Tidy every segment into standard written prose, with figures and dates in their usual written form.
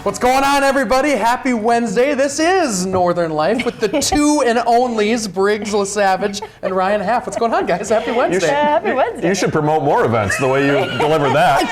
What's going on, everybody? Happy Wednesday. This is Northern Life with the two and onlys, Briggs LaSavage and Ryan Half. What's going on, guys? Happy Wednesday. Happy Wednesday. You should promote more events the way you deliver that.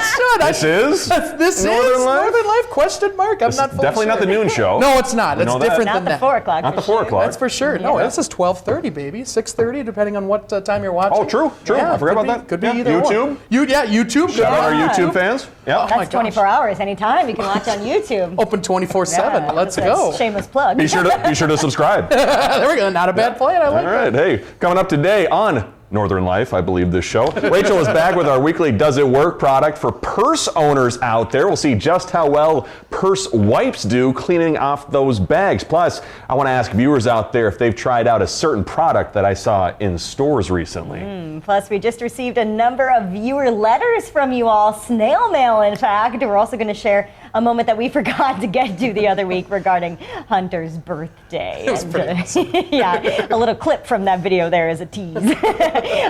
I should. This is Northern Life? Question mark. I'm not fully definitely sure. not the noon show. No, it's not. It's different Not than the that. 4 o'clock. Not the 4 o'clock. That's for sure. No, this is 12:30, baby. 6:30, depending on what time you're watching. Oh, true. Yeah, I forgot about that. Could be Yeah. either YouTube? one. YouTube. Shout out our Yeah. YouTube fans. Yeah. Oh my That's 24 hours anytime. You can watch on YouTube. Open 24/7. Yeah, Let's that's go. Shameless plug. Be sure to subscribe. There we go. Not a bad plan. I like All that. right. Hey, coming up today on Northern Life, I believe this show. Rachel is back with our weekly Does It Work product for purse owners out there. We'll see just how well purse wipes do cleaning off those bags. Plus, I want to ask viewers out there if they've tried out a certain product that I saw in stores recently. Plus, we just received a number of viewer letters from you all, snail mail, in fact. We're also going to share a moment that we forgot to get to the other week regarding Hunter's birthday. It was pretty awesome. Yeah, a little clip from that video there is a tease.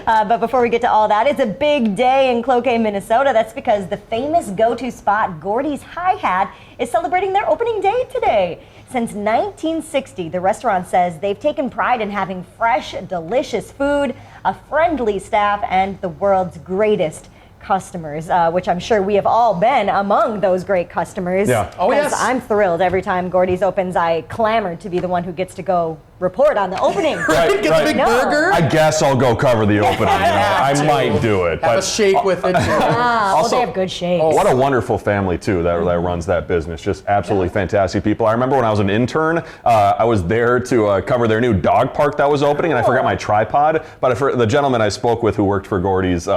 But before we get to all that, it's a big day in Cloquet, Minnesota. That's because the famous go-to spot, Gordy's Hi-Hat, is celebrating their opening day today. Since 1960, the restaurant says they've taken pride in having fresh, delicious food, a friendly staff, and the world's greatest customers, which I'm sure we have all been among those great customers. Yeah. Oh, yes. I'm thrilled every time Gordy's opens. I clamor to be the one who gets to go report on the opening. Right, Get the big No. burger. I guess I'll go cover the opening. I might do it. Have a But shake with it. Also- They have good shakes. what a wonderful family, too, that runs that business. Just absolutely fantastic people. I remember when I was an intern, I was there to cover their new dog park that was opening, and I forgot my tripod. But the gentleman I spoke with who worked for Gordy's,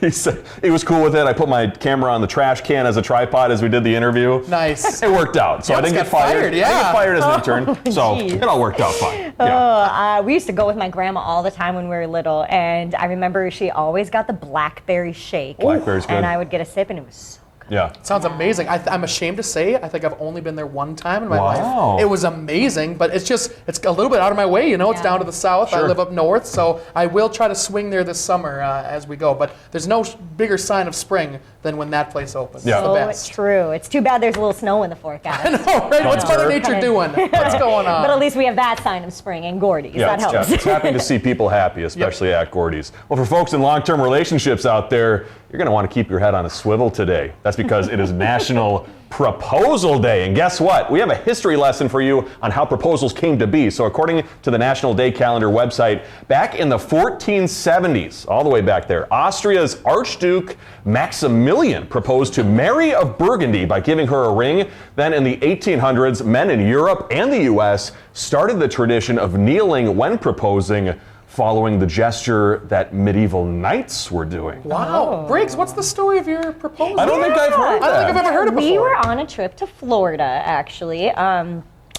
he said he was cool with it. I put my camera on the trash can as a tripod as we did the interview. Nice. It worked out. So You I didn't almost get got fired. fired, yeah. I didn't get fired as an intern. So geez. it all worked out fine. Yeah. We used to go with my grandma all the time when we were little, and I remember she always got the blackberry shake. Blackberry's good. And I would get a sip, and it was so good. Yeah. Sounds amazing. I'm ashamed to say, I think I've only been there one time in my Wow. life. It was amazing, but it's a little bit out of my way. You know, it's Yeah. down to the south. I Sure. live up north, so I will try to swing there this summer as we go. But there's no bigger sign of spring than when that place opens. Yeah. It's the So best. true. It's too bad there's a little snow in the forecast. Oh, right. What's Mother Sure. Nature doing? What's going on? But at least we have that sign of spring in Gordy's. Yeah, That helps. It's happy to see people happy, especially at Gordy's. Well, for folks in long-term relationships out there, you're going to want to keep your head on a swivel today. That's because it is National Proposal Day. And guess what? We have a history lesson for you on how proposals came to be. So according to the National Day Calendar website, back in the 1470s, all the way back there, Austria's Archduke Maximilian proposed to Mary of Burgundy by giving her a ring. Then in the 1800s, men in Europe and the U.S. started the tradition of kneeling when proposing, following the gesture that medieval knights were doing. Wow. Briggs, what's the story of your proposal? I don't think I've heard I don't think I've that. ever heard it before. We were on a trip to Florida, actually.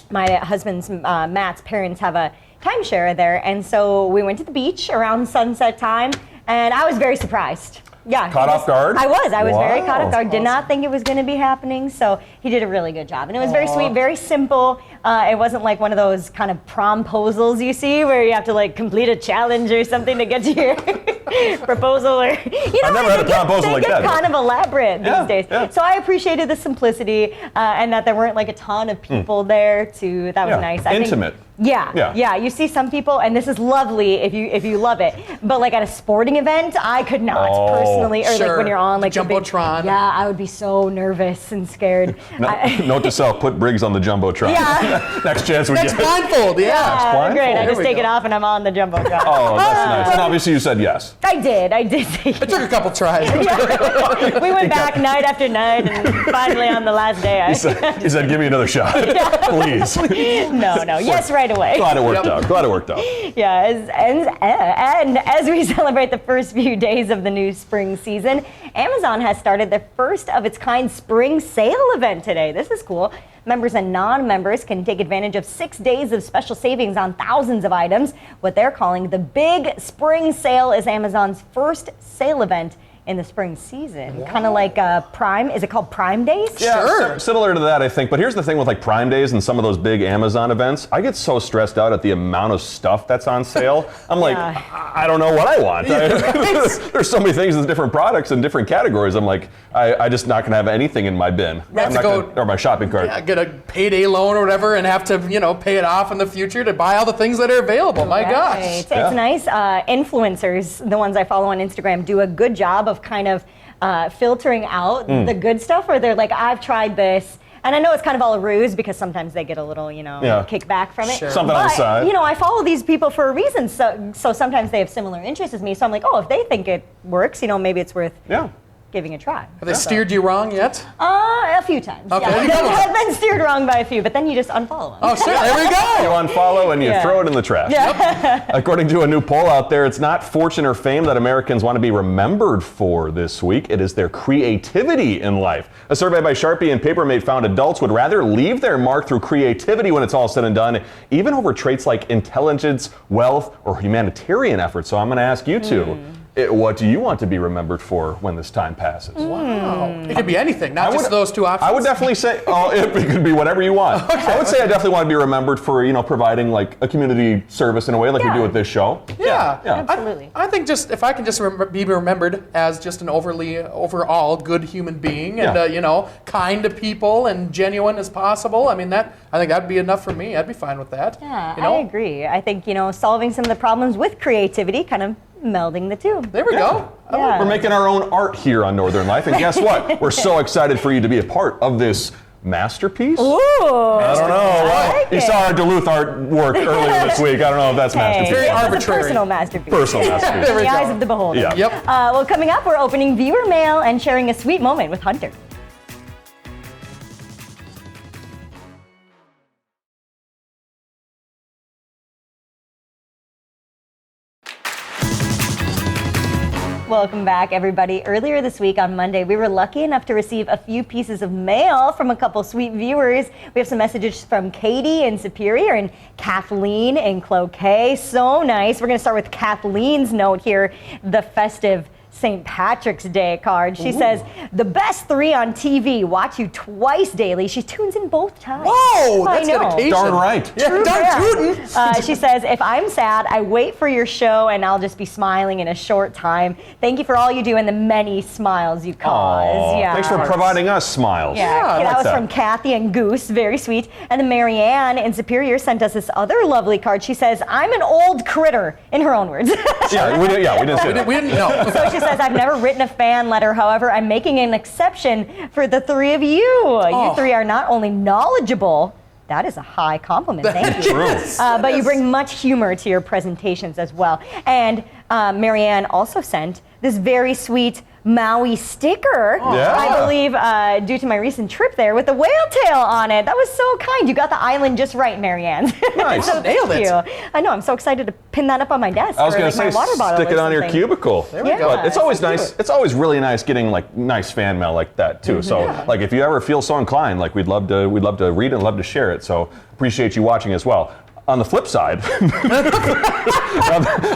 My husband's, Matt's parents have a timeshare there, and so we went to the beach around sunset time, and I was very surprised. Yeah. Caught off guard? I was very caught Wow. off guard. Did not think it was going to be happening, so he did a really good job. And it was very sweet, very simple. It wasn't like one of those kind of promposals you see where you have to like complete a challenge or something to get to your proposal. Or I've never had a promposal like they get that. kind of elaborate Yeah, these days. yeah. So I appreciated the simplicity and that there weren't like a ton of people there too. That was Yeah, nice. I think- intimate. Yeah. You see some people, and this is lovely if you love it. But like at a sporting event, I could not personally. Or sure. like when you're on like The the big- Jumbotron. yeah, I would be so nervous and scared. Note to self, put Briggs on the Jumbotron. Yeah. Next chance we Next get. blindfold, yeah. Great. I There just we take go. it off and I'm on the jumbotron. Oh, that's nice. And obviously you said yes. I did say It took a couple tries. We went back night after night, and finally on the last day, He said, give me another shot. Please. no, yes, right away. Glad it worked out. Glad it worked out. Yeah, and as we celebrate the first few days of the new spring season, Amazon has started their first of its kind spring sale event today. This is cool. Members and non-members can take advantage of 6 days of special savings on thousands of items. What they're calling the Big Spring Sale is Amazon's first sale event in the spring season. Kind of like Prime. Is it called Prime Days? Yeah, Sure. similar to that, I think. But here's the thing with like Prime Days and some of those big Amazon events. I get so stressed out at the amount of stuff that's on sale. I'm like, Yeah. I don't know what I want. There's so many things with different products and different categories. I'm like, I just not gonna have anything in my bin. have to go- or my shopping cart. Yeah, get a payday loan or whatever and have to, pay it off in the future to buy all the things that are available. My gosh. Right. Yeah. It's nice. Influencers, the ones I follow on Instagram, do a good job of kind of filtering out the good stuff where they're like, I've tried this. And I know it's kind of all a ruse because sometimes they get a little, kickback from it. Sure. Something on the But, side. I follow these people for a reason. So sometimes they have similar interests as me. So I'm like, oh, if they think it works, maybe it's worth Yeah. giving a try. Have they steered you wrong yet? A few times. Okay. Yeah. I've been steered wrong by a few, but then you just unfollow them. Oh, sure. There we You go. unfollow and you Yeah. throw it in the trash. According to a new poll out there, it's not fortune or fame that Americans want to be remembered for this week. It is their creativity in life. A survey by Sharpie and Papermate found adults would rather leave their mark through creativity when it's all said and done, even over traits like intelligence, wealth, or humanitarian efforts. So I'm going to ask you two. What do you want to be remembered for when this time passes? Wow. It could be anything, not just those two options. I would definitely say, it could be whatever you want. I would say I definitely want to be remembered for, providing like a community service in a way like we do Yeah. with this show. Yeah. Absolutely. I think just if I can just be remembered as just an overall good human being and Yeah. kind to people and genuine as possible. I think that'd be enough for me. I'd be fine with that. Yeah, You know? I agree. I think, solving some of the problems with creativity, kind of melding the two. There we go. Yeah. We're making our own art here on Northern Life, and guess what? We're so excited for you to be a part of this masterpiece. Ooh. I don't know. like You it. saw our Duluth artwork earlier this week. I don't know if that's Hey, masterpiece. Very it was arbitrary. a personal masterpiece. Personal masterpiece. There we In the go. eyes of the beholder. Yeah. Yep. Well, coming up, we're opening viewer mail and sharing a sweet moment with Hunter. Welcome back, everybody. Earlier this week on Monday, we were lucky enough to receive a few pieces of mail from a couple sweet viewers. We have some messages from Katie in Superior and Kathleen in Cloquet. So nice. We're going to start with Kathleen's note here, the festive St. Patrick's Day card. She says, the best 3 on TV, watch you twice daily. She tunes in both times. Whoa, that's I know. dedication. Darn right. Yeah, True darn that. tootin'. She says, if I'm sad, I wait for your show and I'll just be smiling in a short time. Thank you for all you do and the many smiles you cause. Aw, Yeah. Thanks for providing us smiles. Yeah, I that like was that. from Kathy and Goose, very sweet. And then Marianne in Superior sent us this other lovely card. She says, I'm an old critter, in her own words. We didn't say that. We didn't know. So she says, I've never written a fan letter. However, I'm making an exception for the 3 of you. You 3 are not only knowledgeable, that is a high compliment. Thank you. True. But you bring much humor to your presentations as well. And Marianne also sent this very sweet Maui sticker, Yeah. I believe, due to my recent trip there with the whale tail on it. That was so kind. You got the island just right, Marianne. Nice. So Nailed thank it. you. I know. I'm so excited to pin that up on my desk. I was or, going to like, say, my water bottle stick it or on your something. cubicle. There we go. Yeah. But it's always Let's do nice. it. It's always really nice getting like nice fan mail like that too. So like if you ever feel so inclined, like we'd love to read it and love to share it. So appreciate you watching as well. On the flip side,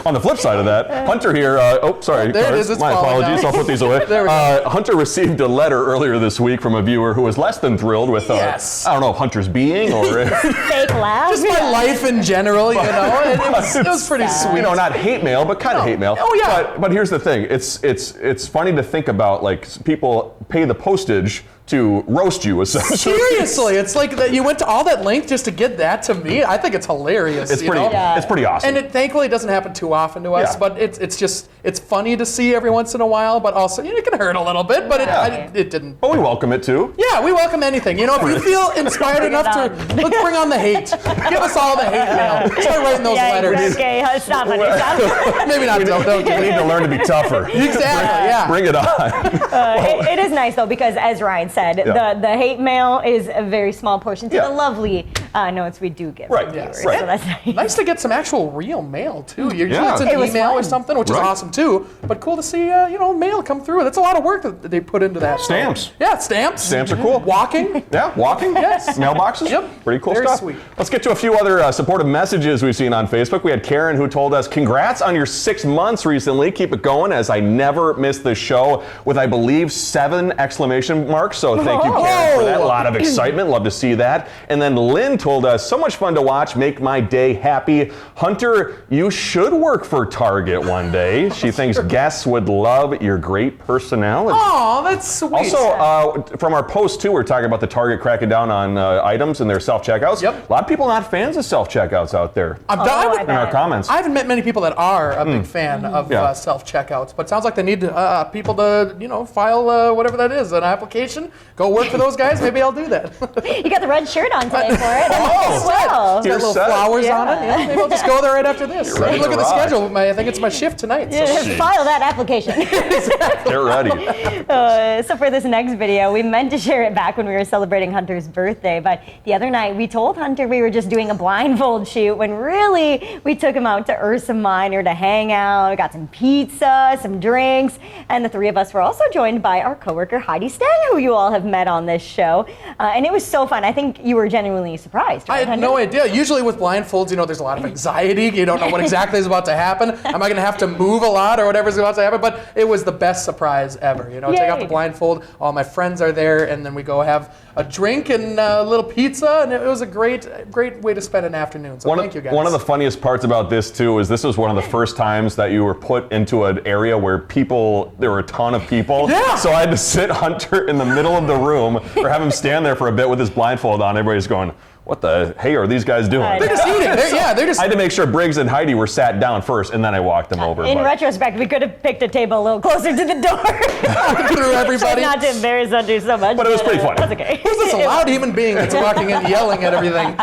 on the flip side of that, Hunter here. Sorry, There it cards. is, it's My falling apologies. down. I'll put these away. There we go. Hunter received a letter earlier this week from a viewer who was less than thrilled with. Yes. I don't know if Hunter's being or. Fake laugh. Just my life in general, it was pretty sweet. You know, not hate mail, but kind of hate mail. Oh, yeah. But here's the thing: it's funny to think about. Like people pay the postage to roast you, essentially. Seriously, it's like that you went to all that length just to get that to me. I think it's hilarious. It's you pretty. know? Yeah. It's pretty awesome. And it thankfully doesn't happen too often to us, Yeah. but it's funny to see every once in a while, but also it can hurt a little bit, but it didn't. but we welcome it too. Yeah, we welcome anything. You know, if you feel inspired Bring it enough on. let's bring on the hate. Give us all the hate mail. Start writing those Yeah, letters. okay. Stop, honey. Stop. Maybe not. Don't We need to learn to be tougher. Exactly. Yeah. Bring it on. It is nice though because, as Ryan said, Yeah. the hate mail is a very small portion to Yeah. the lovely No, we do get Right, from yes. viewers, right. so that's nice. Nice to get some actual real mail too. Usually Yeah. it's an It was email or fun. something, which is Right. awesome too. But cool to see mail come through. That's a lot of work that they put into that. Stamps. Yeah, stamps. Stamps are cool. Walking. Yeah, walking. Yes. Mailboxes. Yep. Pretty cool Very stuff. sweet. Let's get to a few other supportive messages we've seen on Facebook. We had Karen who told us, "Congrats on your 6 months recently. Keep it going, as I never miss the show," with, I believe, 7 exclamation marks. So thank you, Karen, for that. A lot of excitement. Love to see that. And then Lynn told us, "So much fun to watch. Make my day happy. Hunter, you should work for Target one day." She thinks guests would love your great personality. Oh, that's sweet. Also, from our post too, we're talking about the Target cracking down on items and their self-checkouts. Yep. A lot of people not fans of self-checkouts out there I'm Oh, done. I in our bet. comments. I haven't met many people that are a big fan of Yeah. self-checkouts, but it sounds like they need people to, file whatever that is, an application. Go work for those guys. Maybe I'll do that. You got the red shirt on today for it. Oh. Well. It's got You're little set. flowers on it. Yeah. Yeah, maybe I'll just go there right after this. ready Look to at the rock. schedule. I think it's my shift tonight. So. Yeah, file that application. Get ready. So for this next video, we meant to share it back when we were celebrating Hunter's birthday, but the other night we told Hunter we were just doing a blindfold shoot when really we took him out to Ursa Minor to hang out. We got some pizza, some drinks, and the 3 of us were also joined by our coworker Heidi Stang, who you all have met on this show. And it was so fun. I think you were genuinely surprised, I right, had Hunter? no idea. Usually with blindfolds, there's a lot of anxiety. You don't know what exactly is about to happen. Am I going to have to move a lot or whatever's about to happen? But it was the best surprise ever. Take out the Yay. blindfold. All my friends are there, and then we go have a drink and a little pizza, and it was a great way to spend an afternoon. So thank you guys. One of the funniest parts about this too is this was one of the first times that you were put into an area where there were a ton of people. Yeah. So I had to sit Hunter in the middle of the room or have him stand there for a bit with his blindfold on. Everybody's going, "What the hey are these guys doing?" I They're just eating. They're just. I had to make sure Briggs and Heidi were sat down first, and then I walked them over. In but- retrospect, we could have picked a table a little closer to the door. through everybody. Not to embarrass Hunter so much. But it was pretty funny. That's okay. Who's this loud human being that's walking in yelling at everything?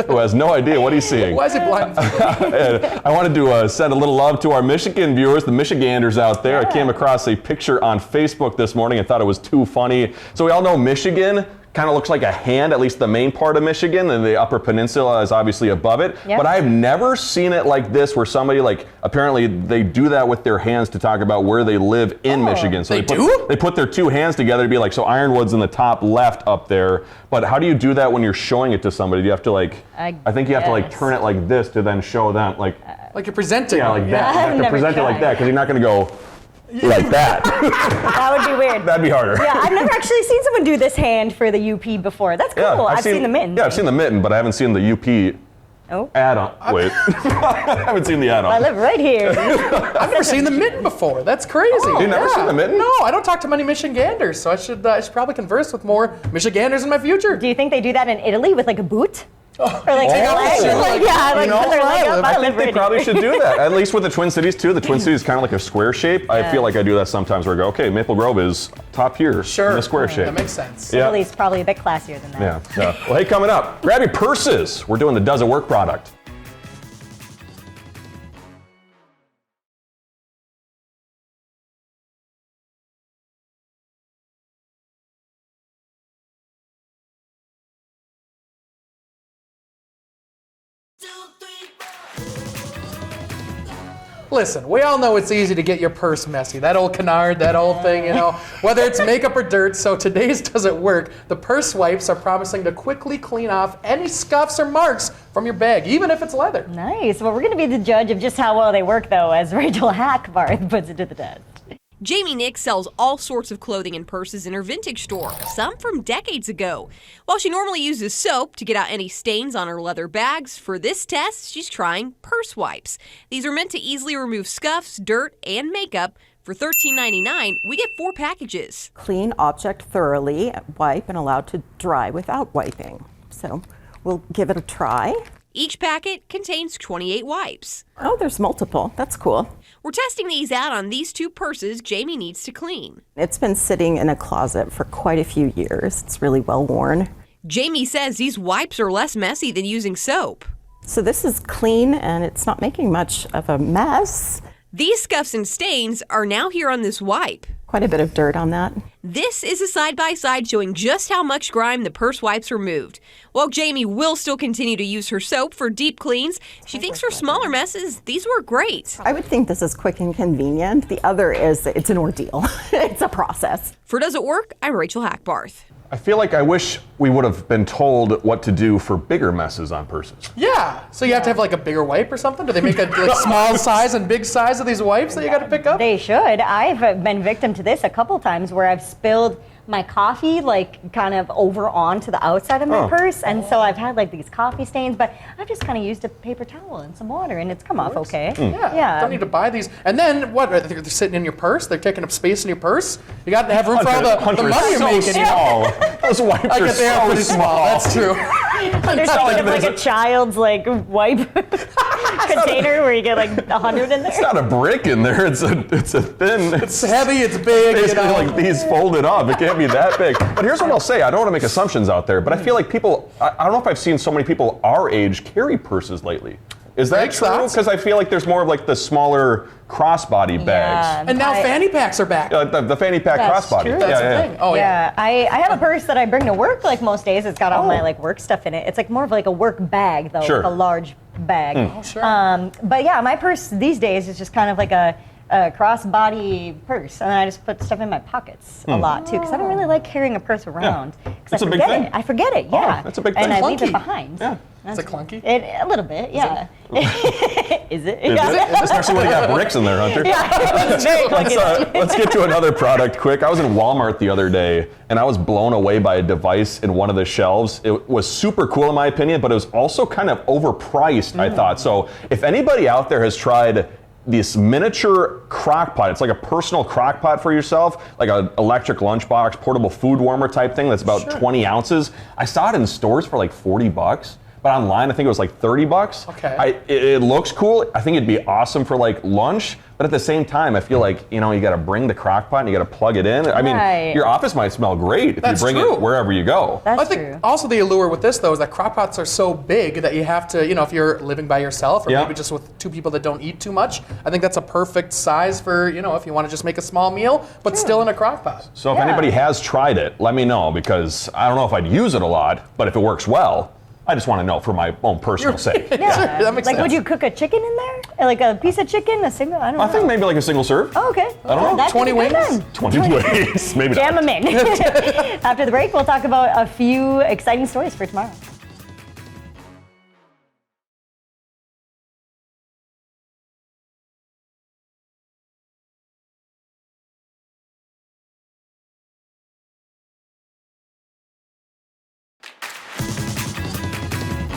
Who has no idea what he's seeing. Why is he blindfolded? I wanted to send a little love to our Michigan viewers, the Michiganders out there. I came across a picture on Facebook this morning and thought it was too funny. So we all know Michigan kind of looks like a hand, at least the main part of Michigan, and the Upper Peninsula is obviously above it. Yep. But I've never seen it like this, where somebody apparently they do that with their hands to talk about where they live in Michigan. So they do? They put their 2 hands together to be like, so Ironwood's in the top left up there. But how do you do that when you're showing it to somebody? Do you have to I think you have to guess. turn it like this to then show them like Like you're presenting. yeah, like that. I've You have to never present it like tried. that because you're not going to go like that. That would be weird. That'd be harder. Yeah, I've never actually seen someone do this hand for the UP before. That's cool. I've seen the mitten. Yeah, I've seen the mitten, but I haven't seen the UP Oh, add-on. Wait, I haven't seen the I add-on. live right here. I've never seen the mitten before. That's crazy. You've never seen the mitten? No, I don't talk to many Michiganders, so I should probably converse with more Michiganders in my future. Do you think they do that in Italy with like a boot? Or like Oh, take a leg? yeah. Like, yeah, like You know, put their leg up. I live think they right probably here. should do that. At least with the Twin Cities too. The Twin Cities is kind of like a square shape. I feel like I do that sometimes where I go, okay, Maple Grove is top here Sure. in a square shape. That makes sense. Yeah. Italy's probably a bit classier than that. Yeah. Well, hey, coming up, grab your purses. We're doing the Does It Work product. Listen, we all know it's easy to get your purse messy. That old canard, that old thing, whether it's makeup or dirt. So today's Does It Work? The purse wipes are promising to quickly clean off any scuffs or marks from your bag, even if it's leather. Nice. Well, we're going to be the judge of just how well they work, though, as Rachel Hackbarth puts it to the test. Jamie Nick sells all sorts of clothing and purses in her vintage store, some from decades ago. While she normally uses soap to get out any stains on her leather bags, for this test, she's trying purse wipes. These are meant to easily remove scuffs, dirt, and makeup. For $13.99, we get 4 packages. Clean object thoroughly, wipe, and allowed to dry without wiping. So we'll give it a try. Each packet contains 28 wipes. Oh, there's multiple. That's cool. We're testing these out on these 2 purses Jamie needs to clean. It's been sitting in a closet for quite a few years. It's really well worn. Jamie says these wipes are less messy than using soap. So this is clean and it's not making much of a mess. These scuffs and stains are now here on this wipe. quite a bit of dirt on that. This is a side-by-side showing just how much grime the purse wipes removed. While Jamie will still continue to use her soap for deep cleans, she thinks for smaller messes, these work great. I would think this is quick and convenient. The other is it's an ordeal. It's a process. For Does It Work? I'm Rachel Hackbarth. I feel like I wish we would have been told what to do for bigger messes on purses. Yeah. So you have to have like a bigger wipe or something? Do they make a like, small size and big size of these wipes that you got to pick up? They should. I've been victim to this a couple times where I've spilled my coffee like kind of over onto the outside of my purse, and so I've had like these coffee stains, but I've just kind of used a paper towel and some water and it's come off okay. Yeah. Don't need to buy these. And then what? They're sitting in your purse? They're taking up space in your purse? You got to have room for all the Hunter money is you're so making. small. Those wipes I are guess they are so pretty small. That's true. There's like a child's like wipe container where you get like 100 in It's there. not a brick in there. It's a thin. It's heavy, it's big, you Basically, know. like these folded up. It can't be that big. But here's what I'll say. I don't want to make assumptions out there, but I feel like people, I don't know if I've seen so many people our age carry purses lately. Is that Makes true? sense. Because I feel like there's more of like the smaller crossbody bags. And now fanny packs are back. The fanny pack That's crossbody. true. That's the thing. Oh, yeah. I have a purse that I bring to work like most days. It's got all my like work stuff in it. It's like more of like a work bag though, Sure. like a large bag. Oh, sure. But yeah, my purse these days is just kind of like a crossbody purse, and I just put stuff in my pockets a lot too, because I don't really like carrying a purse around. Because It's I a big forget thing. it. I forget it. Yeah. that's a big And thing. I leave Clunky. it behind. Yeah. Is it clunky? A little bit. Yeah. Is it? Is it? Especially when you got bricks in there, Hunter. It's very clunky. Let's get to another product quick. I was in Walmart the other day, and I was blown away by a device in one of the shelves. It was super cool in my opinion, but it was also kind of overpriced, I thought. So if anybody out there has tried this miniature crock pot, it's like a personal crock pot for yourself, like an electric lunchbox, portable food warmer type thing that's about 20 ounces. I saw it in stores for like $40. But online, I think it was like $30. Okay. It looks cool. I think it'd be awesome for like lunch. But at the same time, I feel like, you got to bring the crock pot and you got to plug it in. I mean, Right. your office might smell great if That's you bring true. it wherever you go. That's I think true. also the allure with this though is that crock pots are so big that you have to, if you're living by yourself or Yeah. maybe just with two people that don't eat too much, I think that's a perfect size for, if you want to just make a small meal, but still in a crock pot. So if Yeah. anybody has tried it, let me know, because I don't know if I'd use it a lot, but if it works well, I just want to know for my own personal sake. Yeah. That makes like, sense. would you cook a chicken in there? Like a piece of chicken, a single? I don't know. I think maybe like a single serve. Oh, okay. I don't know. That'd be 20 good wings? then. 20 ways. Maybe Jam not. them in. After the break, we'll talk about a few exciting stories for tomorrow.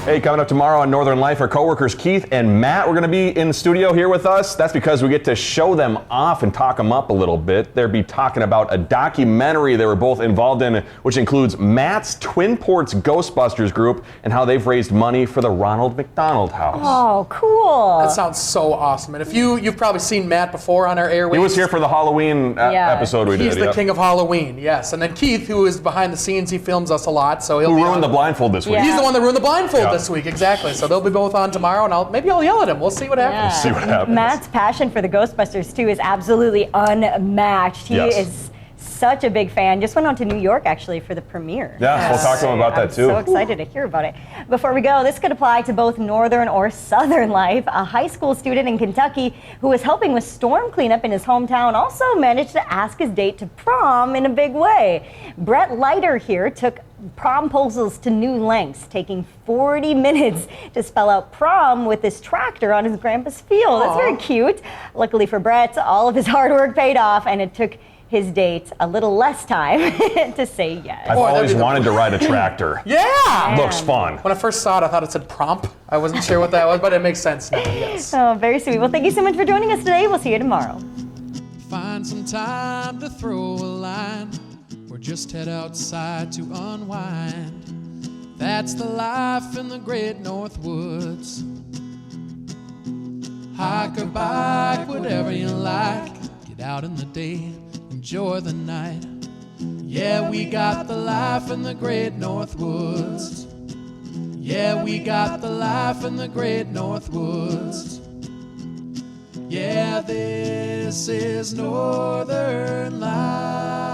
Hey, coming up tomorrow on Northern Life, our coworkers Keith and Matt, we're going to be in the studio here with us. That's because we get to show them off and talk them up a little bit. They'll be talking about a documentary they were both involved in, which includes Matt's Twin Ports Ghostbusters group and how they've raised money for the Ronald McDonald House. Oh, cool. That sounds so awesome. And if you've probably seen Matt before on our airwaves. He was here for the Halloween Yeah. episode we He's did. the yep. king of Halloween, yes. And then Keith, who is behind the scenes, he films us a lot, so he'll Who be ruined on. the blindfold this week. Yeah. He's the one that ruined the blindfold Yeah. this week, exactly. So they'll be both on tomorrow, and maybe I'll yell at him. We'll see what happens. See what happens. Matt's passion for the Ghostbusters too is absolutely unmatched. He Yes. is such a big fan. Just went on to New York actually for the premiere. Yeah, we'll talk to him about that too. I'm so excited to hear about it. Before we go, this could apply to both Northern or Southern life. A high school student in Kentucky who was helping with storm cleanup in his hometown also managed to ask his date to prom in a big way. Brett Leiter here took promposals to new lengths, taking 40 minutes to spell out prom with this tractor on his grandpa's field. That's very cute. Luckily for Brett, all of his hard work paid off, and it took his date a little less time to say yes. I've Boy, that'd always be the- wanted to ride a tractor. Yeah! Looks fun. When I first saw it, I thought it said prompt. I wasn't sure what that was, but it makes sense now, yes. Oh, very sweet. Well, thank you so much for joining us today. We'll see you tomorrow. Find some time to throw a line, or just head outside to unwind. That's the life in the great North Woods. Hike or bike, whatever you like. Get out in the day, enjoy the night. Yeah, we got the life in the great North Woods. Yeah, we got the life in the great North Woods. Yeah, this is Northern Light.